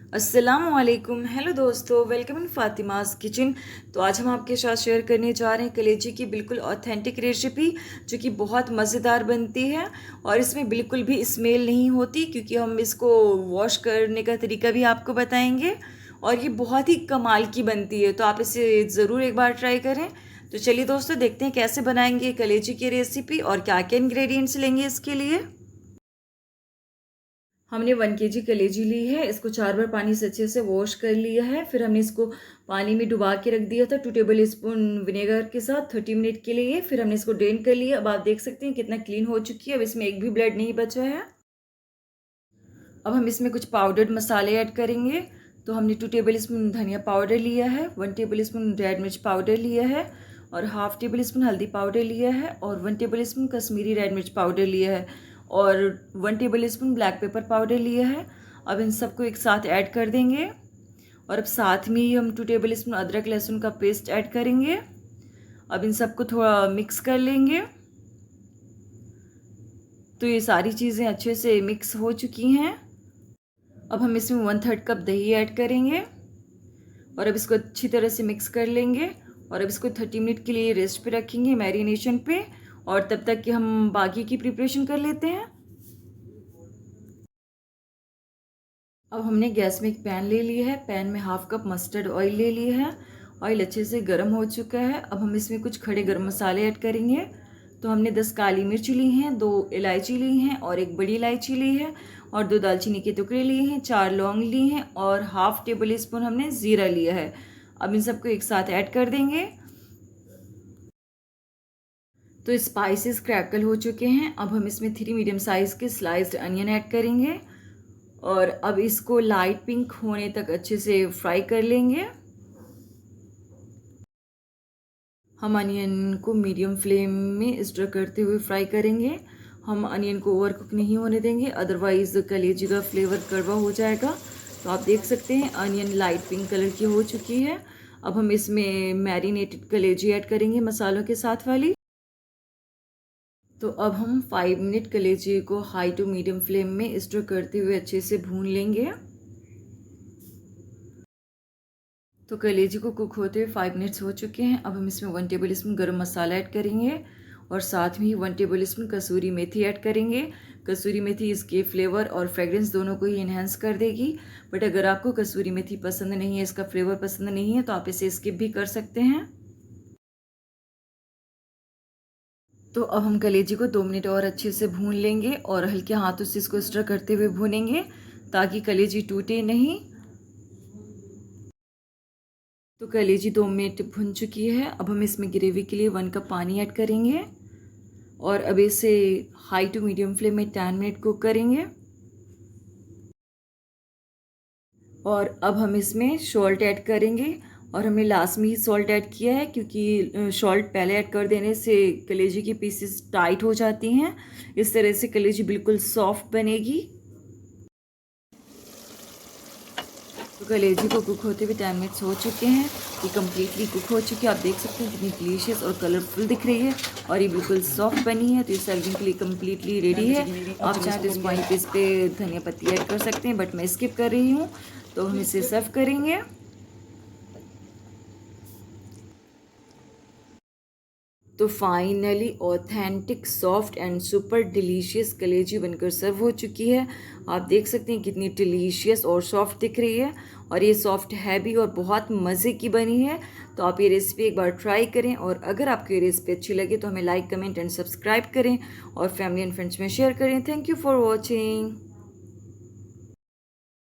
अस्सलामुअलैकुम। हेलो दोस्तों, welcome in Fatima's kitchen. तो आज हम आपके साथ शेयर करने जा रहे हैं कलेजी की बिल्कुल ऑथेंटिक रेसिपी, जो कि बहुत मज़ेदार बनती है और इसमें बिल्कुल भी स्मेल नहीं होती, क्योंकि हम इसको वॉश करने का तरीका भी आपको बताएंगे और ये बहुत ही कमाल की बनती है। तो आप इसे ज़रूर एक बार ट्राई करें। तो चलिए दोस्तों, देखते हैं कैसे बनाएंगे कलेजी की रेसिपी और क्या क्या इंग्रेडिएंट्स लेंगे इसके लिए। हमने 1 kg कलेजी ली है। इसको 4 बार पानी से अच्छे से वॉश कर लिया है। फिर हमने इसको पानी में डुबा के रख दिया था 2 टेबल स्पून विनेगर के साथ 30 मिनट के लिए। फिर हमने इसको ड्रेन कर लिया। अब आप देख सकते हैं कितना क्लीन हो चुकी है। अब इसमें एक भी ब्लड नहीं बचा है। अब हम इसमें कुछ पाउडर्ड मसाले ऐड करेंगे। तो हमने 2 टेबल स्पून धनिया पाउडर लिया है, 1 टेबल स्पून रेड मिर्च पाउडर लिया है और हाफ 1 टेबल स्पून हल्दी पाउडर लिया है और 1 टेबल स्पून कश्मीरी रेड मिर्च पाउडर लिया है और 1 table spoon black pepper powder लिया है। अब इन सबको एक साथ ऐड कर देंगे और अब साथ में ही हम 2 टेबल स्पून अदरक लहसुन का पेस्ट ऐड करेंगे। अब इन सबको थोड़ा मिक्स कर लेंगे। तो ये सारी चीज़ें अच्छे से मिक्स हो चुकी हैं। अब हम इसमें 1/3 कप दही ऐड करेंगे और अब इसको अच्छी तरह से मिक्स कर लेंगे और अब इसको 30 मिनट के लिए रेस्ट पे रखेंगे, मैरिनेशन पे। और तब तक कि हम बाकी की प्रिपरेशन कर लेते हैं। अब हमने गैस में एक पैन ले लिया है। पैन में हाफ कप मस्टर्ड ऑयल ले लिया है। ऑयल अच्छे से गर्म हो चुका है। अब हम इसमें कुछ खड़े गरम मसाले ऐड करेंगे। तो हमने 10 काली मिर्च ली हैं, 2 इलायची ली हैं और एक बड़ी इलायची ली है और 2 दालचीनी के टुकड़े लिए हैं, 4 लौंग ली हैं और हाफ 1 टेबल स्पून हमने ज़ीरा लिया है। अब इन सबको एक साथ ऐड कर देंगे। तो स्पाइसेस क्रैकल हो चुके हैं। अब हम इसमें 3 मीडियम साइज़ के स्लाइस्ड अनियन ऐड करेंगे और अब इसको लाइट पिंक होने तक अच्छे से फ्राई कर लेंगे। हम अनियन को मीडियम फ्लेम में स्टर करते हुए फ्राई करेंगे। हम अनियन को ओवर कुक नहीं होने देंगे, अदरवाइज़ कलेजी का फ्लेवर कड़वा हो जाएगा। तो आप देख सकते हैं अनियन लाइट पिंक कलर की हो चुकी है। अब हम इसमें मैरिनेटेड कलेजी ऐड करेंगे मसालों के साथ वाली। तो अब हम 5 मिनट कलेजी को हाई टू मीडियम फ्लेम में स्टर करते हुए अच्छे से भून लेंगे। तो कलेजी को कुक होते हुए 5 मिनट्स हो चुके हैं। अब हम इसमें 1 टेबल स्पून गरम मसाला ऐड करेंगे और साथ में ही 1 टेबल स्पून कसूरी मेथी ऐड करेंगे। कसूरी मेथी इसके फ्लेवर और फ्रेगरेंस दोनों को ही इन्हेंस कर देगी। बट अगर आपको कसूरी मेथी पसंद नहीं है, इसका फ्लेवर पसंद नहीं है, तो आप इसे स्किप भी कर सकते हैं। तो अब हम कलेजी को 2 मिनट और अच्छे से भून लेंगे और हल्के हाथों से इसको स्टर करते हुए भूनेंगे ताकि कलेजी टूटे नहीं। तो कलेजी 2 मिनट भुन चुकी है। अब हम इसमें ग्रेवी के लिए 1 कप पानी ऐड करेंगे और अब इसे हाई टू मीडियम फ्लेम में 10 मिनट कुक करेंगे। और अब हम इसमें सॉल्ट ऐड करेंगे और हमने लास्ट में ही सॉल्ट ऐड किया है, क्योंकि सॉल्ट पहले ऐड कर देने से कलेजी की पीसेस टाइट हो जाती हैं। इस तरह से कलेजी बिल्कुल सॉफ्ट बनेगी। तो कलेजी को कुक होते हुए 10 मिनट्स हो चुके हैं। ये कम्प्लीटली कुक हो चुकी है। आप देख सकते हैं कितनी डिलीशियस और कलरफुल दिख रही है और ये बिल्कुल सॉफ्ट बनी है। तो ये सर्विंग के लिए कम्प्लीटली रेडी है। आप चाहें तो इस पॉइंट पे इस पर धनिया पत्ती ऐड कर सकते हैं, बट मैं स्किप कर रही हूँ। तो हम इसे सर्व करेंगे। तो finally authentic soft and super delicious कलेजी बनकर सर्व हो चुकी है। आप देख सकते हैं कितनी डिलीशियस और सॉफ्ट दिख रही है और ये सॉफ्ट है भी और बहुत मज़े की बनी है। तो आप ये रेसिपी एक बार ट्राई करें और अगर आपको ये रेसिपी अच्छी लगे तो हमें लाइक, कमेंट एंड सब्सक्राइब करें और फैमिली एंड फ्रेंड्स में शेयर करें। Thank you for watching.